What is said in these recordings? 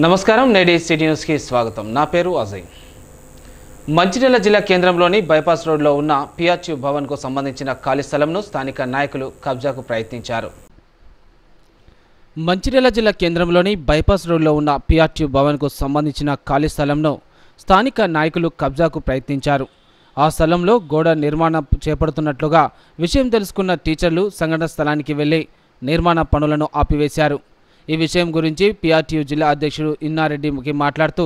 నమస్కారం నేటి city news కి స్వాగతం నా పేరు అజయ్ మంచిర్యాల జిల్లా కేంద్రంలోని బైపాస్ రోడ్లో ఉన్న పిఆర్టీ భవన్ కు సంబంధించిన ఖాళీ స్థలంను స్థానిక నాయకులు కబ్జాకు ప్రయత్నించారు మంచిర్యాల జిల్లా కేంద్రంలోని బైపాస్ రోడ్లో ఉన్న పిఆర్టీ భవన్ కు సంబంధించిన ఖాళీ స్థలంను స్థానిక నాయకులు కబ్జాకు ప్రయత్నించారు ఆ స్థలంలో గోడ నిర్మాణం చేపడుతున్నట్లుగా విషయం తెలుసుకున్న టీచర్లు సంఘటన స్థలానికి వెళ్లి నిర్మాణ పనులను ఆపివేశారు ఈ విషయం గురించి పిఆర్టీయూ జిల్లా అధ్యక్షుడు ఇన్నారెడ్డికి మాట్లాడుతూ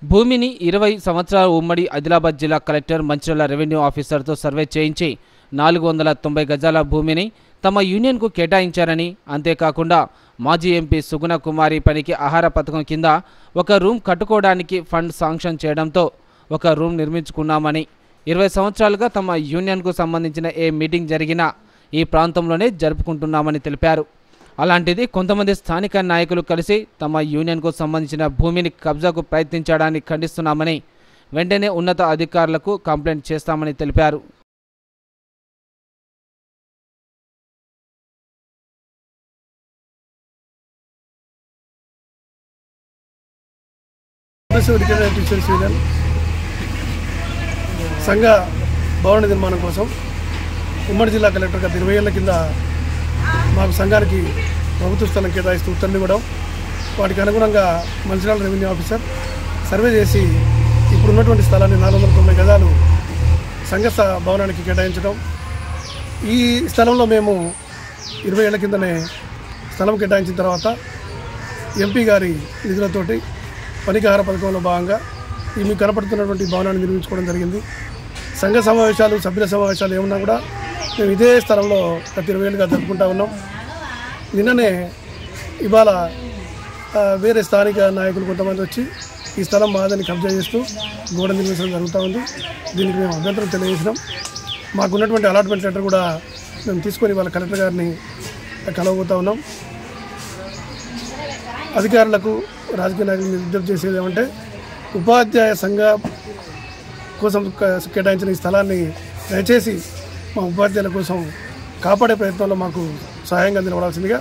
భూమిని 20 సంవత్సరాల ఉమ్మడి ఆదిలాబాద్ జిల్లా కలెక్టర్ మంచిర్యాల రెవెన్యూ ఆఫీసర్తో సర్వే చేయించి 490 గజాల భూమిని తమ యూనియన్కు కేటాయించారని అంతేకాకుండా మాజీ ఎంపీ సుగుణ కుమారి పనికి ఆహార పథకం కింద ఒక రూమ్ కట్టుకోవడానికి ఫండ్ శాంక్షన్ చేయడంతో ఒక రూమ్ నిర్మించుకున్నామని 20 సంవత్సరాలుగా తమ యూనియన్కు సంబంధించిన ఏ మీటింగ్ జరిగినా ఈ ప్రాంతంలోనే జరుపుకుంటున్నామని తెలిపారు అలాంటిది కొంతమంది స్థానిక నాయకులు కలిసి తమ యూనియన్కు సంబంధించిన భూమిని కబ్జాకు ప్రయత్నించడాన్ని ఖండిస్తున్నామని వెంటనే ఉన్నత అధికారులకు కంప్లైంట్ చేస్తామని తెలిపారు సంఘ భవన నిర్మాణం కోసం ఉమ్మడి జిల్లా కలెక్టర్ గత 20 ఏళ్ల కింద మాకు సంఘానికి ప్రభుత్వ స్థలం కేటాయిస్తూ ఉత్తర్వులు ఇవ్వడం వాటికి అనుగుణంగా మంచిర్యాల రెవెన్యూ ఆఫీసర్ సర్వే చేసి ఇప్పుడు ఉన్నటువంటి స్థలాన్ని 490 గజాలు సంఘ భవనానికి కేటాయించడం ఈ స్థలంలో మేము 20 ఏళ్ల కిందనే స్థలం కేటాయించిన తర్వాత ఎంపీ గారి నిధులతోటి పనికి ఆహార పథకంలో భాగంగా ఈ మీకు కనపడుతున్నటువంటి భవనాన్ని నిర్మించుకోవడం జరిగింది సంఘ సమావేశాలు సభ్యుల సమావేశాలు ఏమన్నా కూడా మేము ఇదే స్థలంలో గత 20 ఏళ్ళుగా జరుపుకుంటా ఉన్నాం నిన్ననే ఇవాళ వేరే స్థానిక నాయకులు కొంతమంది వచ్చి ఈ స్థలం మాదని కబ్జా చేస్తూ గోడ నిర్మించడం జరుగుతూ ఉంది దీనికి మేము అభ్యంతరం తెలియజేసినాం మాకున్నటువంటి అలాట్మెంట్ లెటర్ కూడా మేము తీసుకొని వాళ్ళ కలెక్టర్ గారిని కలవబోతూ ఉన్నాం అధికారులకు రాజకీయ నాయకులు విజ్ఞప్తి చేసేది ఏమంటే ఉపాధ్యాయ సంఘ కోసం కేటాయించిన ఈ స్థలాన్ని దయచేసి మా ఉపాధ్యాయుల కోసం కాపాడే ప్రయత్నంలో మాకు సహాయంగా నిలబడాల్సిందిగా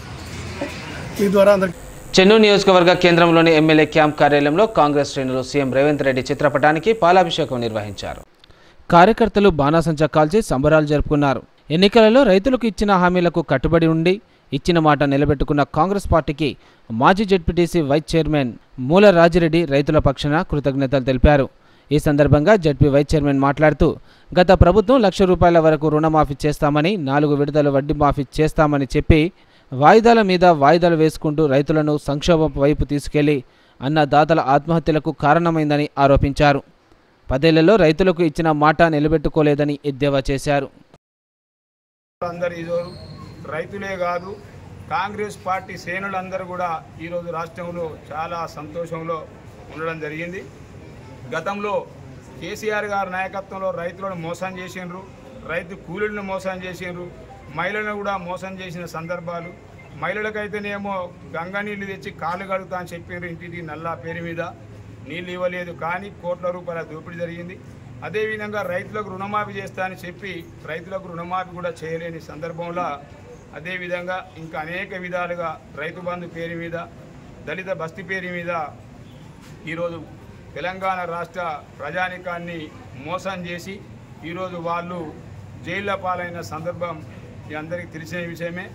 ఈ ద్వారా అందరికీ చెన్నూరు నియోజకవర్గ కేంద్రంలోని ఎమ్మెల్యే క్యాంప్ కార్యాలయంలో కాంగ్రెస్ శ్రేణులు సీఎం రేవంత్ రెడ్డి చిత్రపటానికి పాలాభిషేకం నిర్వహించారు కార్యకర్తలు బాణాసంచా కాల్చి సంబరాలు జరుపుకున్నారు ఎన్నికలలో రైతులకు ఇచ్చిన హామీలకు కట్టుబడి ఉండి ఇచ్చిన మాట నిలబెట్టుకున్న కాంగ్రెస్ పార్టీకి మాజీ జెడ్పీటీసీ వైస్ చైర్మన్ మూల రాజిరెడ్డి రైతుల పక్షాన కృతజ్ఞతలు తెలిపారు ఈ సందర్భంగా జెడ్పీ వైస్ చైర్మన్ మాట్లాడుతూ గత ప్రభుత్వం ₹1,00,000 వరకు రుణమాఫీ చేస్తామని 4 విడతలు వడ్డీ మాఫీ చేస్తామని చెప్పి వాయిదాల మీద వాయిదాలు వేసుకుంటూ రైతులను సంక్షోభం వైపు తీసుకెళ్లి అన్నదాతల ఆత్మహత్యలకు కారణమైందని ఆరోపించారు 10 ఏళ్లలో రైతులకు ఇచ్చిన మాట నిలబెట్టుకోలేదని ఎద్దేవా చేశారు రైతులే కాదు కాంగ్రెస్ పార్టీ శ్రేణులందరూ కూడా ఈరోజు రాష్ట్రంలో చాలా సంతోషంలో ఉండడం జరిగింది గతంలో కేసీఆర్ గారి నాయకత్వంలో రైతులను మోసం చేసిండ్రు రైతు కూలీలను మోసం చేసిండ్రు మహిళలను కూడా మోసం చేసిన సందర్భాలు మహిళలకైతేనేమో గంగా నీళ్లు తెచ్చి కాళ్ళు కడుగుతా అని చెప్పిండ్రు ఇంటికి నల్లా పేరు మీద నీళ్ళు ఇవ్వలేదు కానీ కోట్ల రూపాయల దోపిడీ జరిగింది అదేవిధంగా రైతులకు రుణమాఫీ చేస్తా అని చెప్పి రైతులకు రుణమాఫీ కూడా చేయలేని సందర్భంలో అదేవిధంగా ఇంకా అనేక విధాలుగా రైతు బంధు పేరు మీద దళిత బస్తీ పేరు మీద ఈరోజు తెలంగాణ రాష్ట్ర ప్రజానికాన్ని మోసం చేసి ఈరోజు వాళ్ళు జైళ్ళ పాలైన సందర్భం మీ అందరికీ తెలిసిన విషయమే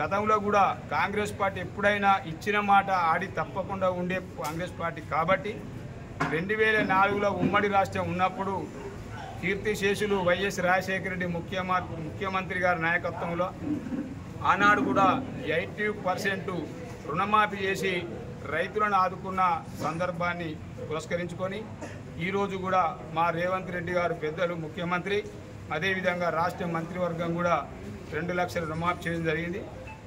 గతంలో కూడా కాంగ్రెస్ పార్టీ ఎప్పుడైనా ఇచ్చిన మాట ఆడి తప్పకుండా ఉండే కాంగ్రెస్ పార్టీ కాబట్టి 2004లో ఉమ్మడి రాష్ట్రం ఉన్నప్పుడు కీర్తిశేషులు వైఎస్ రాజశేఖర రెడ్డి ముఖ్యమంత్రి గారి నాయకత్వంలో ఆనాడు కూడా 80% రుణమాఫీ చేసి రైతులను ఆదుకున్న సందర్భాన్ని పురస్కరించుకొని ఈరోజు కూడా మా రేవంత్ రెడ్డి గారు పెద్దలు ముఖ్యమంత్రి అదేవిధంగా రాష్ట్ర మంత్రివర్గం కూడా 2 లక్షల రుణమాఫీ చేయడం జరిగింది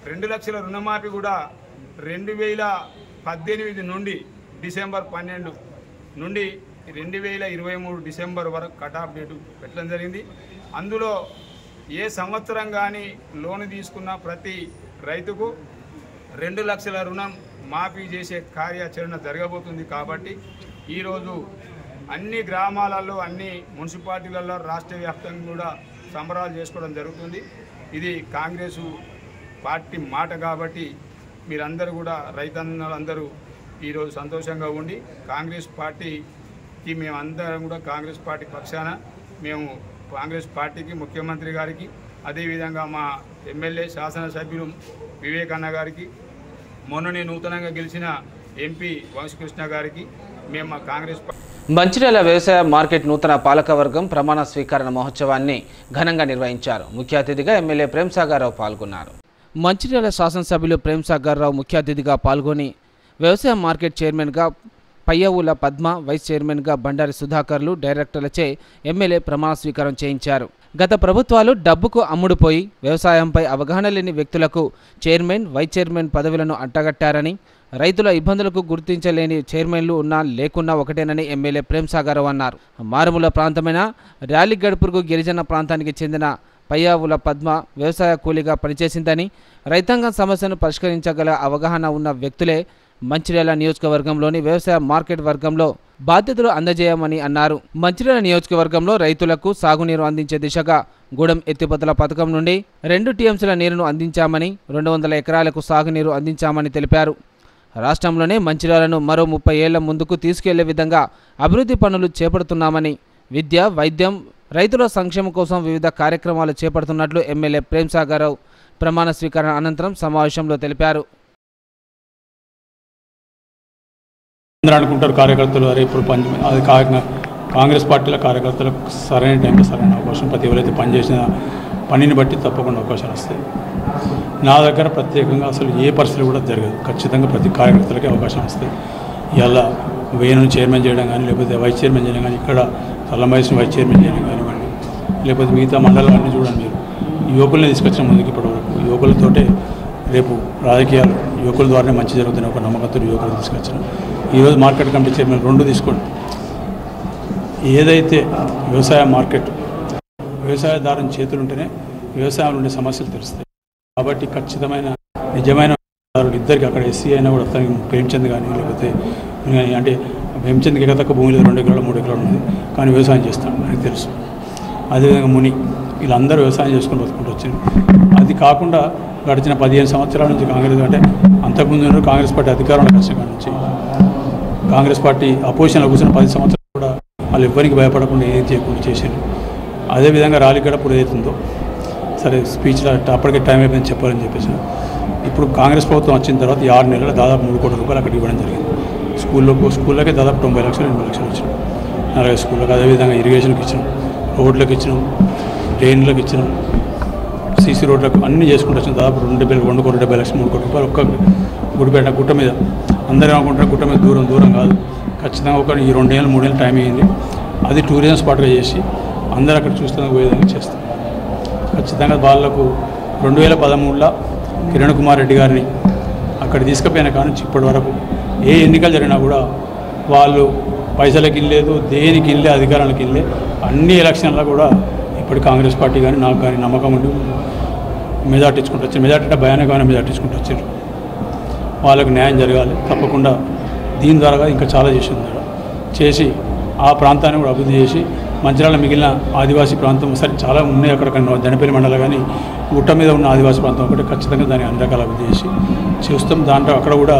2 లక్షల రుణమాఫీ కూడా 2018 నుండి డిసెంబర్ 12 నుండి 2023 డిసెంబర్ వరకు కట్ ఆఫ్ డేటు పెట్టడం జరిగింది అందులో ఏ సంవత్సరం కానీ లోను తీసుకున్న ప్రతి రైతుకు 2 లక్షల రుణం మాఫీ చేసే కార్యాచరణ జరగబోతుంది కాబట్టి ఈరోజు అన్ని గ్రామాలలో అన్ని మున్సిపాలిటీలలో రాష్ట్ర వ్యాప్తంగా కూడా సంబరాలు చేసుకోవడం జరుగుతుంది ఇది కాంగ్రెస్ పార్టీ మాట కాబట్టి మీరందరూ కూడా రైతన్నలందరూ ఈరోజు సంతోషంగా ఉండి కాంగ్రెస్ పార్టీకి మేమందరం కూడా కాంగ్రెస్ పార్టీ పక్షాన మేము కాంగ్రెస్ పార్టీకి ముఖ్యమంత్రి గారికి అదేవిధంగా మా ఎమ్మెల్యే శాసనసభ్యులు వివేక్ అన్న గారికి మొన్ననే నూతనంగా గెలిచిన ఎంపీ వంశకృష్ణ గారికి మేము మా కాంగ్రెస్ మంచిర్యాల వ్యవసాయ మార్కెట్ నూతన పాలకవర్గం ప్రమాణ స్వీకరణ మహోత్సవాన్ని ఘనంగా నిర్వహించారు. ముఖ్య అతిథిగా ఎమ్మెల్యే ప్రేమ్సాగర్రావు పాల్గొన్నారు. మంచిర్యాల శాసనసభ్యులు ప్రేమ్సాగర్రావు ముఖ్య అతిథిగా పాల్గొని వ్యవసాయ మార్కెట్ చైర్మన్గా పయ్యవుల పద్మ, వైస్ చైర్మన్గా బండారి సుధాకర్లు, డైరెక్టర్లచే ఎమ్మెల్యే ప్రమాణ స్వీకారం చేయించారు. గత ప్రభుత్వాలు డబ్బుకు అమ్ముడుపోయి వ్యవసాయంపై అవగాహన లేని వ్యక్తులకు చైర్మన్, వైస్ చైర్మన్ పదవులను అంటగట్టారని, రైతుల ఇబ్బందులకు గుర్తించలేని చైర్మన్లు ఉన్నా లేకున్నా ఒకటేనని ఎమ్మెల్యే ప్రేమ్సాగర్రావు అన్నారు. మారుమూల ప్రాంతమైన ర్యాలీగడ్పూర్కు గిరిజన ప్రాంతానికి చెందిన పయ్యావుల పద్మ వ్యవసాయ కూలీగా పనిచేసిందని, రైతాంగం సమస్యను పరిష్కరించగల అవగాహన ఉన్న వ్యక్తులే మంచిర్యాల నియోజకవర్గంలోని వ్యవసాయ మార్కెట్ వర్గంలో బాధ్యతలు అందజేయమని అన్నారు. మంచిర్యాల నియోజకవర్గంలో రైతులకు సాగునీరు అందించే దిశగా గూడెం ఎత్తిపోతల పథకం నుండి 2 టీఎంసీల నీరును అందించామని, 200 ఎకరాలకు సాగునీరు అందించామని తెలిపారు. రాష్ట్రంలోనే మంచిర్యాలను మరో 30 ఏళ్ల ముందుకు తీసుకెళ్లే విధంగా అభివృద్ధి పనులు చేపడుతున్నామని, విద్య, వైద్యం, రైతుల సంక్షేమం కోసం వివిధ కార్యక్రమాలు చేపడుతున్నట్లు ఎమ్మెల్యే ప్రేమ్సాగర్రావు ప్రమాణ స్వీకరణ అనంతరం సమావేశంలో తెలిపారు. అందరూ అనుకుంటారు కార్యకర్తలు అరే ఇప్పుడు అది కాంగ్రెస్ పార్టీల కార్యకర్తలకు సరైన టైంలో సరైన అవకాశం, ప్రతి ఎవరైతే పనిచేసిన పనిని బట్టి తప్పకుండా అవకాశాలు వస్తాయి. నా దగ్గర ప్రత్యేకంగా అసలు ఏ పరిస్థితులు కూడా జరగదు. ఖచ్చితంగా ప్రతి కార్యకర్తలకి అవకాశం వస్తాయి. ఇలా వేణుని చైర్మన్ చేయడం కానీ, లేకపోతే వైస్ చైర్మన్ చేయడం కానీ, ఇక్కడ తల్లమేసిన వైస్ చైర్మన్ చేయడం కానివ్వండి, లేకపోతే మిగతా మండలాలన్నీ చూడండి. మీరు యువకుల్ని తీసుకొచ్చిన ముందుకు ఇప్పటివరకు యువకులతోటే రేపు రాజకీయాలు యువకుల ద్వారానే మంచి జరుగుతున్న ఒక నమ్మకంతో యువకులు తీసుకొచ్చిన. ఈరోజు మార్కెట్ కమిటీ చైర్మన్ 2 తీసుకోండి. ఏదైతే వ్యవసాయ మార్కెట్ వ్యవసాయదారుని చేతులు ఉంటేనే వ్యవసాయంలో ఉండే సమస్యలు తెలుస్తాయి. కాబట్టి ఖచ్చితమైన నిజమైన ఇద్దరికి అక్కడ ఎస్సీ అయినా కూడా అతనికి ప్రేమచంద్ కానీ లేకపోతే అంటే ప్రేమచంద్కి ఎగతక్క భూమిలో 2 ఎకరాలు 3 ఎకరాలు ఉంది, కానీ వ్యవసాయం చేస్తాను నాకు తెలుసు. అదేవిధంగా ముని వీళ్ళందరూ వ్యవసాయం చేసుకుని బతుకుంటూ వచ్చింది. అది కాకుండా గడిచిన 15 సంవత్సరాల నుంచి కాంగ్రెస్ అంటే అంతకుముందు కాంగ్రెస్ పార్టీ అధికారంలోకి వచ్చిన కాడ నుంచి కాంగ్రెస్ పార్టీ అపోజిషన్లో కూర్చున్న 10 సంవత్సరాలు కూడా వాళ్ళు ఎవ్వరికి భయపడకుండా ఏం చేయకుండా చేశారు. అదేవిధంగా రాలిగడపూర్ ఏదైతుందో సరే స్పీచ్లో అప్పటికే టైం అయిపోయింది చెప్పాలని చెప్పేసి ఇప్పుడు కాంగ్రెస్ ప్రభుత్వం వచ్చిన తర్వాత 6 నెలలు దాదాపు 3 కోట్ల రూపాయలు అక్కడికి ఇవ్వడం జరిగింది. స్కూళ్ళకే దాదాపు 90 లక్షలు 80 లక్షలు ఇచ్చినాం. 40 స్కూళ్ళకి. అదేవిధంగా ఇరిగేషన్కి ఇచ్చినాం, రోడ్లకు ఇచ్చినాం, డ్రైన్లకు ఇచ్చినాం, సీసీ రోడ్లకు అన్నీ చేసుకుంటూ వచ్చినాం. దాదాపు 2 కోట్ల 70 లక్షలు 3 కోట్ల రూపాయలు ఒక్క గుడిపేట గుట్ట మీద. అందరూ ఏమనుకుంటారు గుట్ట మీద దూరం కాదు. ఖచ్చితంగా ఒక 2 ఏళ్ళు 3 ఏళ్ళు టైం అయ్యింది. అది టూరిజం స్పాట్గా చేసి అందరూ అక్కడ చూస్తున్న విధంగా చేస్తాం. ఖచ్చితంగా వాళ్ళకు 2013లో కిరణ్ కుమార్ రెడ్డి గారిని అక్కడ తీసుకుపోయిన కానీ ఇప్పటి వరకు ఏ ఎన్నికలు జరిగినా కూడా వాళ్ళు పైసలకి ఇల్లేదు, దేనికి ఇల్లే, అధికారానికి ఇల్లే. అన్ని ఎలక్షన్లో కూడా ఇప్పుడు కాంగ్రెస్ పార్టీ కానీ నాకు కానీ నమ్మకం ఉండి మెజార్టీ ఇచ్చుకుంటూ వచ్చారు. మెజార్టీ అంటే భయానకమైన మెజార్టీ ఇచ్చుకుంటూ వచ్చారు. వాళ్ళకు న్యాయం జరగాలి తప్పకుండా. దీని ద్వారా ఇంకా చాలా చేసి ఆ ప్రాంతాన్ని కూడా అభివృద్ధి చేసి మంచిర్యాల మిగిలిన ఆదివాసీ ప్రాంతం సరే చాలా ఉన్నాయి అక్కడ దండపల్లి మండలం కానీ గుట్ట మీద ఉన్న ఆదివాసీ ప్రాంతం ఒకటి ఖచ్చితంగా దాన్ని అన్ని రకాల అభివృద్ధి చేసి చూస్తాం. దాంట్లో అక్కడ కూడా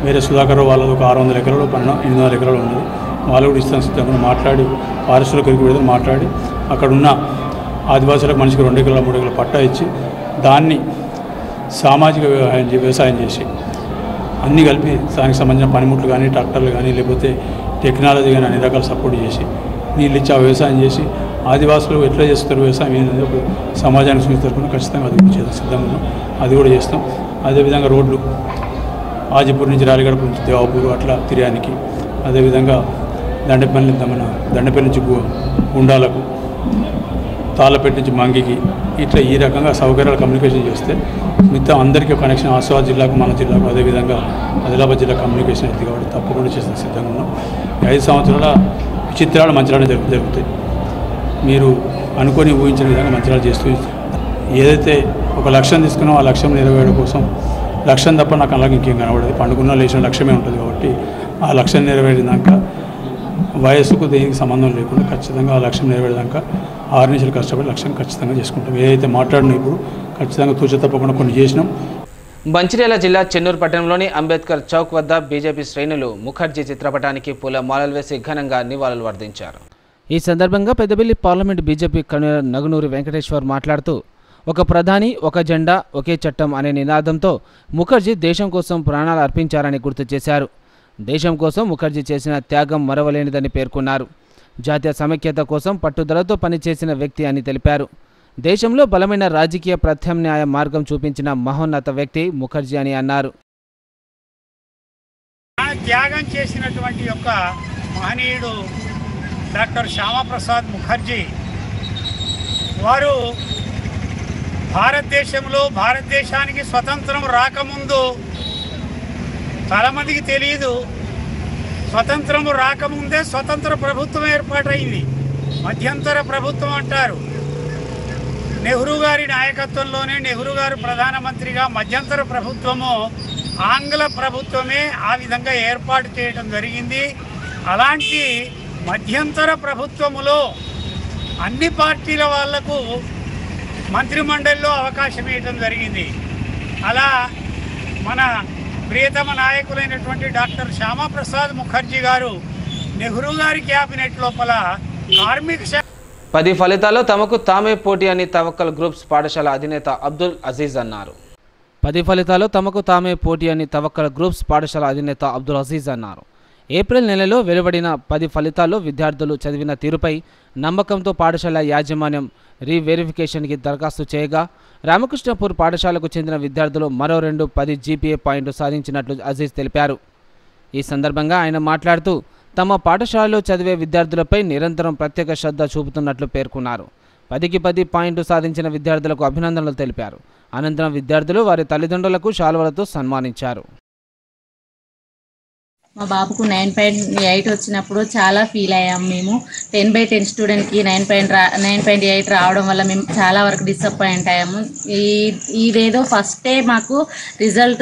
వేరే సుధాకర్ వాళ్ళది ఒక 600 ఎకరాలు 800 ఎకరాలు ఉన్నది. వాళ్ళు కూడా ఇస్తాం సిద్ధంగా మాట్లాడి పారిశ్రామిక విడుదల మాట్లాడి అక్కడ ఉన్న ఆదివాసులకు మనిషికి 2 ఎకరాల 3 ఎకరాల పట్టా ఇచ్చి దాన్ని సామాజిక వ్యవసాయం చేసి అన్నీ కలిపి దానికి సంబంధించిన పనిముట్లు కానీ ట్రాక్టర్లు కానీ లేకపోతే టెక్నాలజీ కానీ అన్ని రకాల సపోర్ట్ చేసి నీళ్ళు ఇచ్చి ఆ వ్యవసాయం చేసి ఆదివాసులు ఎట్లా చేస్తారు వ్యవసాయం ఏంటంటే ఒక సమాజానికి సూచిస్తారు. ఖచ్చితంగా అది కూడా చేస్తాం సిద్ధంగా. అది కూడా చేస్తాం. అదేవిధంగా రోడ్లు ఆజిపూర్ నుంచి రాలిగడప నుంచి దేవాపూర్ అట్లా తిరియానికి, అదేవిధంగా దండపల్లి నుంచి గుండాలకు, తాళ్ళపేట నుంచి మంగికి ఇట్లా ఈ రకంగా సౌకర్యాలు కమ్యూనికేషన్ చేస్తే మిగతా అందరికీ కనెక్షన్ ఆసిఫాబాద్ జిల్లాకు మన జిల్లాకు అదేవిధంగా ఆదిలాబాద్ జిల్లా కమ్యూనికేషన్ అవుతుంది. కాబట్టి తప్పకుండా చేసిన సిద్ధంగా ఉన్నాం. 5 సంవత్సరాల విచిత్రాలు మంచిర్యాల జరుగుతాయి. మీరు అనుకొని ఊహించిన విధంగా మంచిర్యాల చేస్తూ ఏదైతే ఒక లక్ష్యం తీసుకున్నామో ఆ లక్ష్యం నెరవేరడం కోసం లక్ష్యం తప్ప నాకు అలాగే ఇంకేం కనబడదు. పండుకున్న లేచిన లక్ష్యమే ఉంటుంది. కాబట్టి ఆ లక్ష్యం నెరవేరినాక వయస్సుకు దేనికి సంబంధం లేకుండా ఖచ్చితంగా ఆ లక్ష్యం నెరవేరేదాకా 6 నిమిషాలు కష్టపడి లక్ష్యం ఖచ్చితంగా చేసుకుంటాం. ఏదైతే మాట్లాడినా ఇప్పుడు ఖచ్చితంగా తూచ తప్పకుండా కొన్ని చేసినాం. మంచిర్యాల జిల్లా చెన్నూరు పట్టణంలోని అంబేద్కర్ చౌక్ వద్ద బీజేపీ శ్రేణులు ముఖర్జీ చిత్రపటానికి పూల మాలలు వేసి ఘనంగా నివాళులు అర్పించారు. ఈ సందర్భంగా Peddapalli parliament BJP convener Nagunuri Venkateshwar మాట్లాడుతూ ఒక ప్రధాని ఒక జెండా ఒకే చట్టం అనే నినాదంతో ముఖర్జీ దేశం కోసం ప్రాణాలు అర్పించారని గుర్తు చేశారు. దేశం కోసం ముఖర్జీ చేసిన త్యాగం మరవలేనిదని పేర్కొన్నారు. జాతీయ సమైక్యత కోసం పట్టుదలతో పనిచేసిన వ్యక్తి అని తెలిపారు. దేశంలో బలమైన రాజకీయ ప్రత్యామ్నాయ మార్గం చూపించిన మహోన్నత వ్యక్తి ముఖర్జీ అని అన్నారు. త్యాగం చేసినటువంటి యొక్క మహనీయుడు డాక్టర్ శ్యామప్రసాద్ ముఖర్జీ వారు భారతదేశానికి స్వతంత్రం రాకముందు చాలామందికి తెలియదు. స్వతంత్రం రాకముందే స్వతంత్ర ప్రభుత్వం ఏర్పాటైంది. మధ్యంతర ప్రభుత్వం అంటారు. నెహ్రూ గారి నాయకత్వంలోనే నెహ్రూ గారు ప్రధానమంత్రిగా మధ్యంతర ప్రభుత్వము ఆంగ్ల ప్రభుత్వమే ఆ విధంగా ఏర్పాటు చేయడం జరిగింది. అలాంటి మధ్యంతర ప్రభుత్వములో అన్ని పార్టీల వాళ్లకు మంత్రిమండలిలో అవకాశం ఇవ్వడం జరిగింది. అలా మన ప్రియతమ నాయకులైనటువంటి డాక్టర్ శ్యామప్రసాద్ ముఖర్జీ గారు నెహ్రూ గారి క్యాబినెట్ లోపల కార్మిక 10 ఫలితాల్లో తమకు తామే పోటీ అని తవక్కల్ గ్రూప్స్ పాఠశాల అధినేత అబ్దుల్ అజీజ్ అన్నారు. 10 ఫలితాల్లో తమకు తామే పోటీ అని తవక్కల్ గ్రూప్స్ పాఠశాల అధినేత అబ్దుల్ అజీజ్ అన్నారు. ఏప్రిల్ నెలలో వెలువడిన 10 ఫలితాల్లో విద్యార్థులు చదివిన తీరుపై నమ్మకంతో పాఠశాల యాజమాన్యం రీవెరిఫికేషన్కి దరఖాస్తు చేయగా రామకృష్ణపూర్ పాఠశాలకు చెందిన విద్యార్థులు మరో 2 10 జీపీఏ పాయింట్లు సాధించినట్లు అజీజ్ తెలిపారు. ఈ సందర్భంగా ఆయన మాట్లాడుతూ తమ పాఠశాలలో చదివే విద్యార్థులపై నిరంతరం ప్రత్యేక శ్రద్ధ చూపుతున్నట్లు పేర్కొన్నారు. 10కి 10 పాయింట్లు సాధించిన విద్యార్థులకు అభినందనలు తెలిపారు. అనంతరం విద్యార్థులు వారి తల్లిదండ్రులకు శాలువలతో సన్మానించారు. మా బాబుకు 9.8 వచ్చినప్పుడు చాలా ఫీల్ అయ్యాము. మేము 10/10 స్టూడెంట్కి 9.8 రావడం వల్ల మేము చాలా వరకు డిసప్పాయింట్ అయ్యాము. ఇదేదో ఫస్టే మాకు రిజల్ట్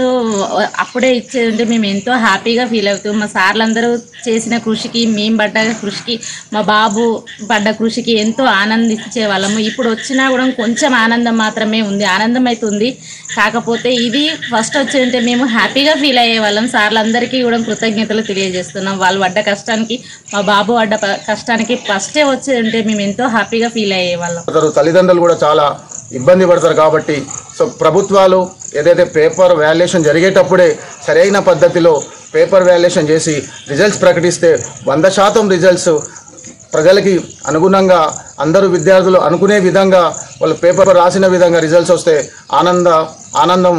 అప్పుడే ఇచ్చేది మేము ఎంతో హ్యాపీగా ఫీల్ అవుతాం. మా సార్లందరూ చేసిన కృషికి, మేము పడ్డ కృషికి, మా బాబు పడ్డ కృషికి ఎంతో ఆనందించే వాళ్ళము. ఇప్పుడు వచ్చినా కూడా కొంచెం ఆనందం మాత్రమే ఉంది. ఆనందం అయితే ఉంది, కాకపోతే ఇది ఫస్ట్ వచ్చేదంటే మేము హ్యాపీగా ఫీల్ అయ్యే వాళ్ళం. సార్లందరికీ కూడా కృతజ్ఞతలు తెలియజేస్తున్నాం. వాళ్ళు పడ్డ కష్టానికి, మా బాబు పడ్డ కష్టానికి ఫస్టే వచ్చేదంటే మేము ఎంతో హ్యాపీగా ఫీల్ అయ్యే వాళ్ళం. తల్లిదండ్రులు కూడా చాలా ఇబ్బంది పడతారు కాబట్టి ప్రభుత్వాలు ఏదైతే పేపర్ వాల్యుయేషన్ జరిగేటప్పుడే సరైన పద్ధతిలో పేపర్ వాల్యుయేషన్ చేసి రిజల్ట్స్ ప్రకటిస్తే 100% రిజల్ట్స్ ప్రజలకి అనుగుణంగా అందరూ విద్యార్థులు అనుకునే విధంగా వాళ్ళు పేపర్ రాసిన విధంగా రిజల్ట్స్ వస్తే ఆనందం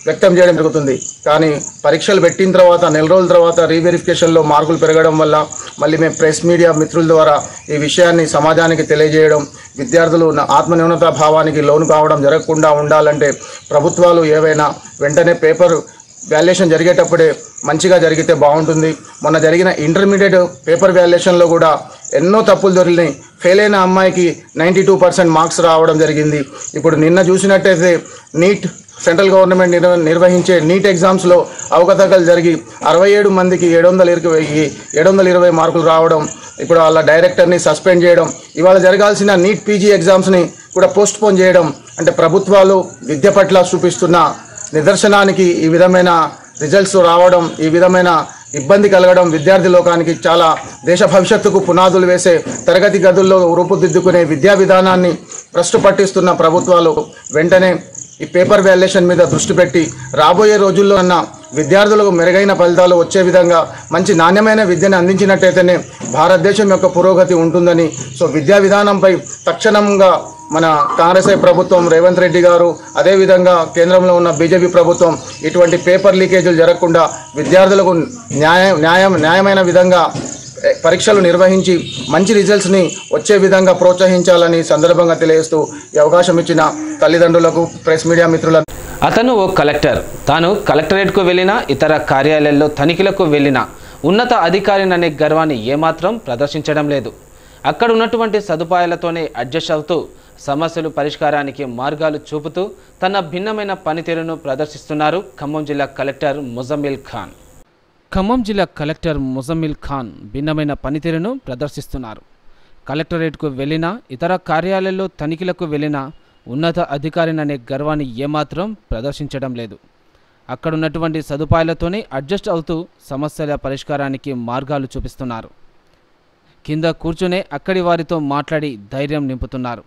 వ్యక్తం చేయడం జరుగుతుంది. కానీ పరీక్షలు పెట్టిన తర్వాత నెల రోజుల తర్వాత రీవెరిఫికేషన్లో మార్కులు పెరగడం వల్ల మళ్ళీ మేము ప్రెస్ మీడియా మిత్రుల ద్వారా ఈ విషయాన్ని సమాజానికి తెలియజేయడం, విద్యార్థులు ఆత్మన్యూనత భావానికి లోను కావడం జరగకుండా ఉండాలంటే ప్రభుత్వాలు ఏవైనా వెంటనే పేపర్ వాల్యుయేషన్ జరిగేటప్పుడే మంచిగా జరిగితే బాగుంటుంది. మొన్న జరిగిన ఇంటర్మీడియట్ పేపర్ వాల్యుయేషన్లో కూడా ఎన్నో తప్పులు దొరికినాయి. ఫెయిల్ అయిన అమ్మాయికి 92% మార్క్స్ రావడం జరిగింది. ఇప్పుడు నిన్న చూసినట్టయితే నీట్ సెంట్రల్ గవర్నమెంట్ నిర్వహించే నీట్ ఎగ్జామ్స్లో అవకతవకలు జరిగి 67 మందికి 720 మార్కులు రావడం, ఇప్పుడు వాళ్ళ డైరెక్టర్ని సస్పెండ్ చేయడం, ఇవాళ జరగాల్సిన నీట్ పీజీ ఎగ్జామ్స్ని కూడా పోస్ట్పోన్ చేయడం అంటే ప్రభుత్వాలు విద్య పట్ల చూపిస్తున్న నిదర్శనానికి ఈ విధమైన రిజల్ట్స్ రావడం, ఈ విధమైన ఇబ్బంది కలగడం విద్యార్థి లోకానికి చాలా దేశ భవిష్యత్తుకు పునాదులు వేసే తరగతి గదుల్లో రూపుదిద్దుకునే విద్యా విధానాన్ని భ్రష్టు పట్టిస్తున్న ప్రభుత్వాలు వెంటనే ఈ పేపర్ వాల్యుయేషన్ మీద దృష్టి పెట్టి రాబోయే రోజుల్లో అన్న విద్యార్థులకు మెరుగైన ఫలితాలు వచ్చే విధంగా మంచి నాణ్యమైన విద్యను అందించినట్టయితేనే భారతదేశం యొక్క పురోగతి ఉంటుందని విద్యా విధానంపై తక్షణంగా మన కాంగ్రెస్ ప్రభుత్వం రేవంత్ రెడ్డి గారు అదేవిధంగా కేంద్రంలో ఉన్న బీజేపీ ప్రభుత్వం ఇటువంటి పేపర్ లీకేజీలు జరగకుండా విద్యార్థులకు న్యాయమైన విధంగా పరీక్షలు నిర్వహించి మంచి రిజల్ట్స్ని వచ్చే విధంగా ప్రోత్సహించాలని సందర్భంగా తెలియజేస్తూ ఈ అవకాశం ఇచ్చిన తల్లిదండ్రులకు ప్రెస్ మీడియా మిత్రులకు. అతను ఓ కలెక్టర్. తాను కలెక్టరేట్కు వెళ్ళినా ఇతర కార్యాలయాల్లో తనిఖీలకు వెళ్ళినా ఉన్నత అధికారిననే గర్వాన్ని ఏమాత్రం ప్రదర్శించడం లేదు. అక్కడ ఉన్నటువంటి సదుపాయాలతోనే అడ్జస్ట్ అవుతూ సమస్యలు పరిష్కారానికి మార్గాలు చూపుతూ తన భిన్నమైన పనితీరును ప్రదర్శిస్తున్నారు ఖమ్మం జిల్లా కలెక్టర్ ముజమ్మిల్ ఖాన్. ఖమ్మం జిల్లా కలెక్టర్ ముజమ్మిల్ ఖాన్ భిన్నమైన పనితీరును ప్రదర్శిస్తున్నారు. కలెక్టరేట్కు వెళ్ళినా ఇతర కార్యాలయాల్లో తనిఖీలకు వెళ్ళినా ఉన్నత అధికారిననే గర్వాన్ని ఏమాత్రం ప్రదర్శించడం లేదు. అక్కడున్నటువంటి సదుపాయాలతోనే అడ్జస్ట్ అవుతూ సమస్యల పరిష్కారానికి మార్గాలు చూపిస్తున్నారు. కింద కూర్చునే అక్కడి వారితో మాట్లాడి ధైర్యం నింపుతున్నారు.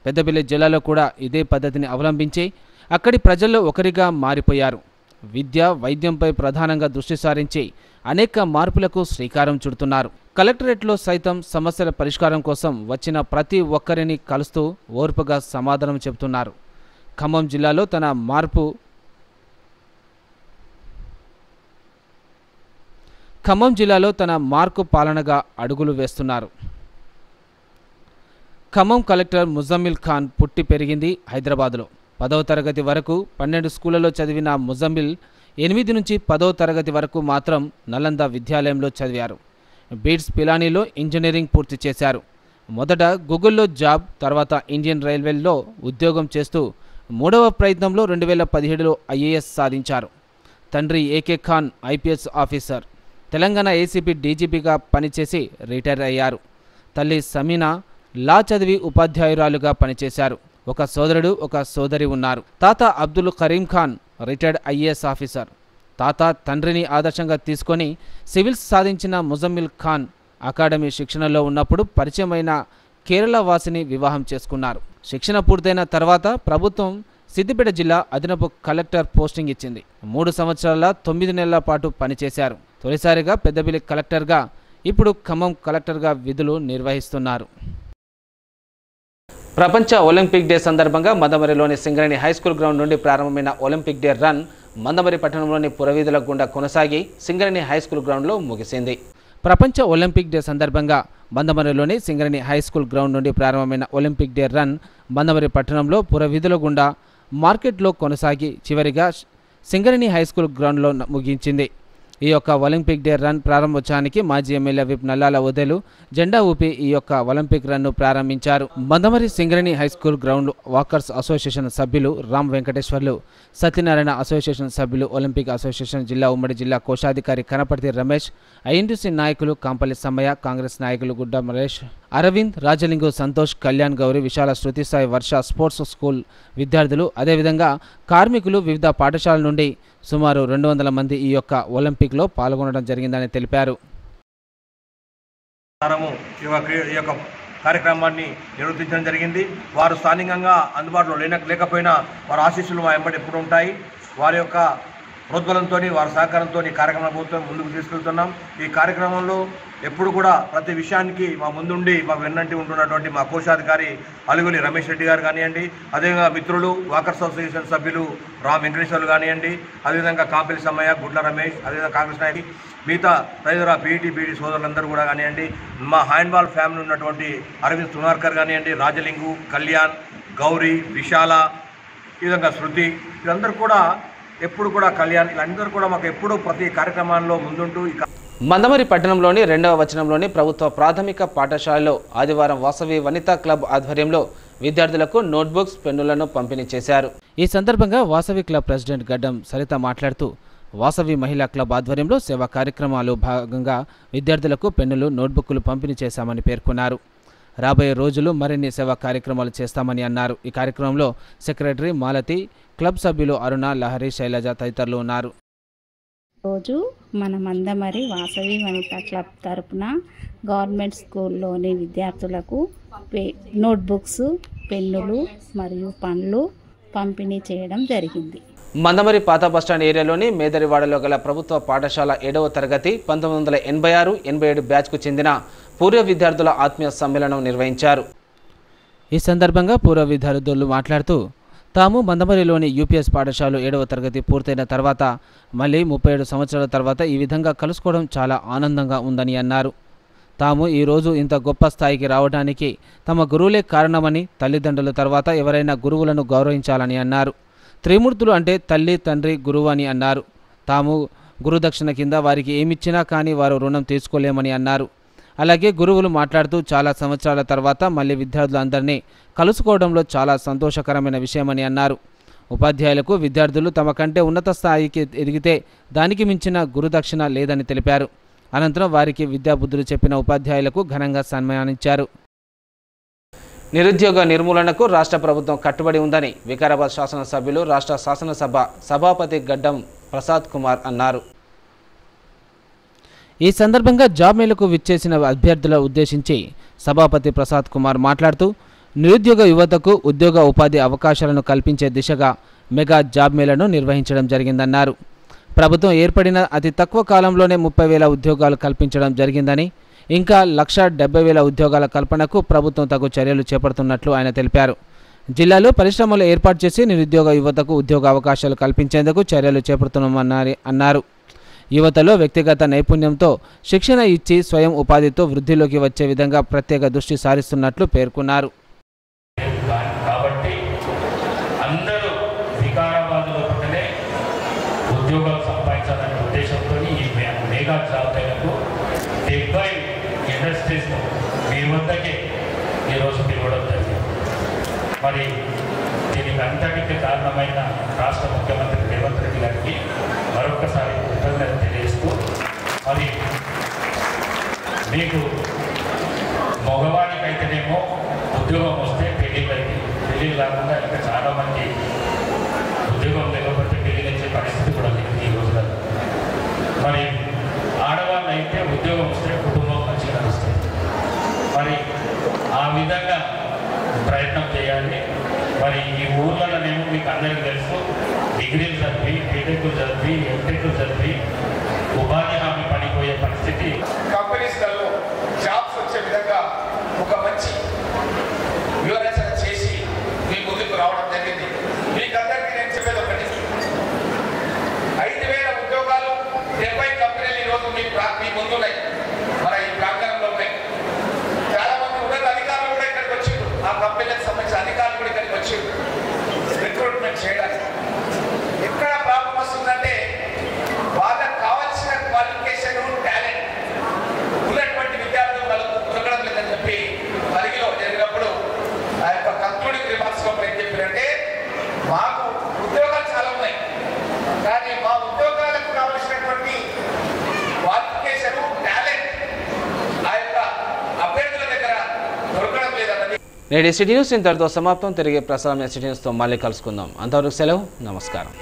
పెద్దపల్లి జిల్లాలో కూడా ఇదే పద్ధతిని అవలంబించి అక్కడి ప్రజల్లో ఒకరిగా మారిపోయారు. విద్య, వైద్యంపై ప్రధానంగా దృష్టి సారించి అనేక మార్పులకు శ్రీకారం చుడుతున్నారు. కలెక్టరేట్లో సైతం సమస్యల పరిష్కారం కోసం వచ్చిన ప్రతి ఒక్కరిని కలుస్తూ ఓర్పుగా సమాధానం చెబుతున్నారు. ఖమ్మం జిల్లాలో తన మార్కు పాలనగా అడుగులు వేస్తున్నారు. ఖమ్మం కలెక్టర్ ముజమ్మిల్ ఖాన్ పుట్టి పెరిగింది హైదరాబాద్లో. 10వ తరగతి వరకు 12 స్కూళ్లలో చదివిన ముజమ్మిల్ 8 నుంచి 10వ తరగతి వరకు మాత్రం నలంద విద్యాలయంలో చదివారు. బీట్స్ పిలానీలో ఇంజనీరింగ్ పూర్తి చేశారు. మొదట గూగుల్లో జాబ్, తర్వాత ఇండియన్ రైల్వేల్లో ఉద్యోగం చేస్తూ 3వ ప్రయత్నంలో 2017లో IAS సాధించారు. తండ్రి AK Khan IPS officer, Telangana ACP DGPగా పనిచేసి రిటైర్ అయ్యారు. తల్లి సమీనా లా చదివి ఉపాధ్యాయురాలుగా పనిచేశారు. ఒక సోదరుడు, ఒక సోదరి ఉన్నారు. తాత Abdul Karim Khan retired IAS officer. తాత తండ్రిని ఆదర్శంగా తీసుకొని సివిల్స్ సాధించిన ముజమ్మిల్ ఖాన్ అకాడమీ శిక్షణలో ఉన్నప్పుడు పరిచయమైన కేరళ వాసిని వివాహం చేసుకున్నారు. శిక్షణ పూర్తయిన తర్వాత ప్రభుత్వం సిద్దిపేట జిల్లా అదనపు కలెక్టర్ పోస్టింగ్ ఇచ్చింది. 3 సంవత్సరాల 9 నెలల పాటు పనిచేశారు. తొలిసారిగా పెద్దపల్లి కలెక్టర్గా, ఇప్పుడు ఖమ్మం కలెక్టర్గా విధులు నిర్వహిస్తున్నారు. ప్రపంచ ఒలింపిక్ డే సందర్భంగా మందమరిలోని సింగరేణి హైస్కూల్ గ్రౌండ్ నుండి ప్రారంభమైన ఒలింపిక్ డే రన్ మందమరి పట్టణంలోని పురవీధుల గుండా కొనసాగి సింగరేణి హైస్కూల్ గ్రౌండ్లో ముగిసింది. ప్రపంచ ఒలింపిక్ డే సందర్భంగా మందమరిలోని సింగరేణి హైస్కూల్ గ్రౌండ్ నుండి ప్రారంభమైన ఒలింపిక్ డే రన్ మందమరి పట్టణంలో పురవీధుల గుండా మార్కెట్లో కొనసాగి చివరిగా సింగరేణి హైస్కూల్ గ్రౌండ్లో ముగించింది. ఈ యొక్క ఒలింపిక్ డే రన్ ప్రారంభోత్సవానికి మాజీ ఎమ్మెల్యే విప్ నల్లాల ఉదయలు జెండా ఊపి ఈ యొక్క ఒలింపిక్ రన్ను ప్రారంభించారు. Mandamarri Singareni high school ground walkers association సభ్యులు రామ్ వెంకటేశ్వర్లు, సత్యనారాయణ అసోసియేషన్ సభ్యులు, ఒలింపిక్ అసోసియేషన్ జిల్లా ఉమ్మడి జిల్లా కోశాధికారి కనపర్తి రమేష్, INTC నాయకులు కాంపల్లి సమ్మయ్య, కాంగ్రెస్ నాయకులు గుడ్డ మరేష్, అరవింద్, రాజలింగు, సంతోష్, కళ్యాణ్ గౌరి, విశాల, శృతి సాయి, వర్ష, స్పోర్ట్స్ స్కూల్ విద్యార్థులు, అదేవిధంగా కార్మికులు, వివిధ పాఠశాలల నుండి సుమారు 200 మంది ఈ యొక్క ఒలింపిక్లో పాల్గొనడం జరిగిందని తెలిపారు. ఈ యొక్క కార్యక్రమాన్ని నిర్వర్తించడం జరిగింది. వారు స్థానికంగా అందుబాటులో లేకపోయినా వారి ఆశీస్సులు మా వెంబడి ఎప్పుడు ఉంటాయి. వారి యొక్క ప్రోద్బలంతో, వారి సహకారంతో ఈ కార్యక్రమం ముందుకు తీసుకెళ్తున్నాం. ఈ కార్యక్రమంలో ఎప్పుడు కూడా ప్రతి విషయానికి మా ముందుండి మాకు వెన్నంటి ఉంటున్నటువంటి మా కోశాధికారి అలుగులి రమేష్ రెడ్డి గారు కానివ్వండి, అదేవిధంగా మిత్రులు వాకర్స్ అసోసియేషన్ సభ్యులు రామ్ వెంకటేశ్వర్లు కానివ్వండి, అదేవిధంగా కాంపల్లి సమ్మయ్య, గుడ్ల రమేష్, అదేవిధంగా కాంగ్రెస్ నాయకులు, మిగతా తదితర PET సోదరులందరూ కూడా కానివ్వండి, మా హ్యాండ్బాల్ ఫ్యామిలీ ఉన్నటువంటి అరవింద్ సునార్కర్ కానివ్వండి, రాజలింగు, కళ్యాణ్, గౌరీ, విశాల, ఈ విధంగా శృతి, వీళ్ళందరూ కూడా ఎప్పుడు కూడా కళ్యాణ్, వీళ్ళందరూ కూడా మాకు ఎప్పుడూ ప్రతి కార్యక్రమాల్లో ముందుంటూ మందమరి పట్టణంలోని 2వ వచనంలోని ప్రభుత్వ ప్రాథమిక పాఠశాలలో ఆదివారం వాసవి వనితా క్లబ్ ఆధ్వర్యంలో విద్యార్థులకు నోట్బుక్స్, పెన్నులను పంపిణీ చేశారు. ఈ సందర్భంగా వాసవి క్లబ్ ప్రెసిడెంట్ గడ్డం సరిత మాట్లాడుతూ వాసవి మహిళా క్లబ్ ఆధ్వర్యంలో సేవా కార్యక్రమాలు భాగంగా విద్యార్థులకు పెన్నులు, నోట్బుక్లు పంపిణీ చేశామని పేర్కొన్నారు. రాబోయే రోజులు మరిన్ని సేవా కార్యక్రమాలు చేస్తామని అన్నారు. ఈ కార్యక్రమంలో సెక్రటరీ మాలతి, క్లబ్ సభ్యులు అరుణ, లహరి, శైలజ తదితరులు ఉన్నారు. రోజు మన మందమరి వాసవి వనితా క్లబ్ తరపున గవర్నమెంట్ స్కూల్లోని విద్యార్థులకు నోట్బుక్స్, పెన్నులు మరియు పండ్లు పంపిణీ చేయడం జరిగింది. మందమరి పాత బస్టాండ్ ఏరియాలోని మేదరివాడలో గల ప్రభుత్వ పాఠశాల 7వ తరగతి 1986-87 బ్యాచ్కు చెందిన పూర్వ విద్యార్థుల ఆత్మీయ సమ్మేళనం నిర్వహించారు. ఈ సందర్భంగా పూర్వ విద్యార్థులు మాట్లాడుతూ తాము మందమరిలోని UPS పాఠశాలలో 7వ తరగతి పూర్తయిన తర్వాత మళ్ళీ 37 సంవత్సరాల తర్వాత ఈ విధంగా కలుసుకోవడం చాలా ఆనందంగా ఉందని అన్నారు. తాము ఈరోజు ఇంత గొప్ప స్థాయికి రావడానికి తమ గురువులే కారణమని, తల్లిదండ్రుల తర్వాత ఎవరైనా గురువులను గౌరవించాలని అన్నారు. త్రిమూర్తులు అంటే తల్లి, తండ్రి, గురువు అని అన్నారు. తాము గురుదక్షిణ కింద వారికి ఏమిచ్చినా కానీ వారు రుణం తీసుకోలేమని అన్నారు. అలాగే గురువులు మాట్లాడుతూ చాలా సంవత్సరాల తర్వాత మళ్ళీ విద్యార్థులందరినీ కలుసుకోవడంలో చాలా సంతోషకరమైన విషయమని అన్నారు. ఉపాధ్యాయులకు విద్యార్థులు తమ కంటే ఉన్నత స్థాయికి ఎదిగితే దానికి మించిన గురుదక్షిణ లేదని తెలిపారు. అనంతరం వారికి విద్యాబుద్ధులు చెప్పిన ఉపాధ్యాయులకు ఘనంగా సన్మానించారు. నిరుద్యోగ నిర్మూలనకు రాష్ట్ర ప్రభుత్వం కట్టుబడి ఉందని వికారాబాద్ శాసనసభ్యులు రాష్ట్ర శాసనసభ సభాపతి గడ్డం ప్రసాద్ కుమార్ అన్నారు. ఈ సందర్భంగా జాబ్ మేళకు విచ్చేసిన అభ్యర్థుల ఉద్దేశించి సభాపతి ప్రసాద్ కుమార్ మాట్లాడుతూ నిరుద్యోగ యువతకు ఉద్యోగ ఉపాధి అవకాశాలను కల్పించే దిశగా మెగా జాబ్ మేళను నిర్వహించడం జరిగిందన్నారు. ప్రభుత్వం ఏర్పడిన అతి తక్కువ కాలంలోనే 30,000 ఉద్యోగాలు కల్పించడం జరిగిందని, ఇంకా 1,70,000 ఉద్యోగాల కల్పనకు ప్రభుత్వం తగు చర్యలు చేపడుతున్నట్లు ఆయన తెలిపారు. జిల్లాలో పరిశ్రమలు ఏర్పాటు చేసి నిరుద్యోగ యువతకు ఉద్యోగ అవకాశాలు కల్పించేందుకు చర్యలు చేపడుతున్నామని అన్నారు. యువతలో వ్యక్తిగత నైపుణ్యంతో శిక్షణ ఇచ్చి స్వయం ఉపాధితో వృద్ధిలోకి వచ్చే విధంగా ప్రత్యేక దృష్టి సారిస్తున్నట్లు పేర్కొన్నారు. అందరూ వికారాబాద్లో పక్కనే ఉద్యోగాలు సంపాదించాలనే ఉద్దేశంతో ఈ మెగా జాబ్ మేళకు 70 ఇండస్ట్రీస్ మీ వద్దకే ఈరోజు పిలవడం జరిగింది. మరి దీనికి అంతటికి కారణమైన రాష్ట్ర ముఖ్యమంత్రి రేవంత్ రెడ్డి గారికి మరొకసారి కృతజ్ఞత తెలియజేస్తూ, మరి మీకు మగవాడికైతేనేమో ఉద్యోగం వస్తే పెళ్ళిళ్ళు కాకుండా ఇంకా చాలామంది ఉద్యోగం లేకపోతే పెళ్ళించే పరిస్థితి కూడా లేదు ఈ రోజులలో. మరి ఆడవాళ్ళు అయితే ఉద్యోగం వస్తే కుటుంబం మంచిగా నడుస్తుంది. మరి ఆ విధంగా ప్రయత్నం చేయాలి. మరి ఈ ఊర్లలోనేమో మీకు అందరికీ తెలుసు, డిగ్రీలు చదివి, బీటెక్లు చదివి, ఎంటెక్లు చదివి ఉపాధి హామీ పనిపోయే పరిస్థితి. కంపెనీస్లలో జాబ్స్ వచ్చే విధంగా ఒక మంచి వివరణ చేసి మీ ముందుకు రావడం జరిగింది. మీకందరికీ నేను చెప్పేది ఒకటి, 5,000 ఉద్యోగాలు 70 కంపెనీలు ఈరోజు మీ ముందున్నాయి, మన ఈ ప్రాంగణంలో ఉన్నాయి. చాలా మంది ఉన్నత అధికారులు కూడా ఇక్కడికి వచ్చారు, ఆ కంపెనీలకు సంబంధించిన అధికారులు కూడా ఇక్కడికి వచ్చారు రిక్రూట్మెంట్ చేయడానికి. ఎక్కడ ప్రాబ్లం వస్తుందంటే వాళ్ళకి కావాల్సిన క్వాలిఫికేషన్, టాలెంట్ ఉన్నటువంటి విద్యార్థులు వాళ్ళకు దొరకడం లేదని చెప్పి పరిగిలో జరిగినప్పుడు ఆ యొక్క కంక్లూడింగ్ రిమార్క్స్ లో ఏం చెప్పారంటే, మాకు ఉద్యోగాలు చాలా ఉన్నాయి కానీ మా ఉద్యోగాలకు కావలసినటువంటి క్వాలిఫికేషన్, టాలెంట్ ఆ యొక్క అభ్యర్థుల దగ్గర దొరకడం లేదన్నది. నేటి సిటీ న్యూస్ ఇంతటితో సమాప్తం. తిరిగి ప్రసారం సిటీ న్యూస్తో మళ్ళీ కలుసుకుందాం. అంతవరకు సెలవు. నమస్కారం.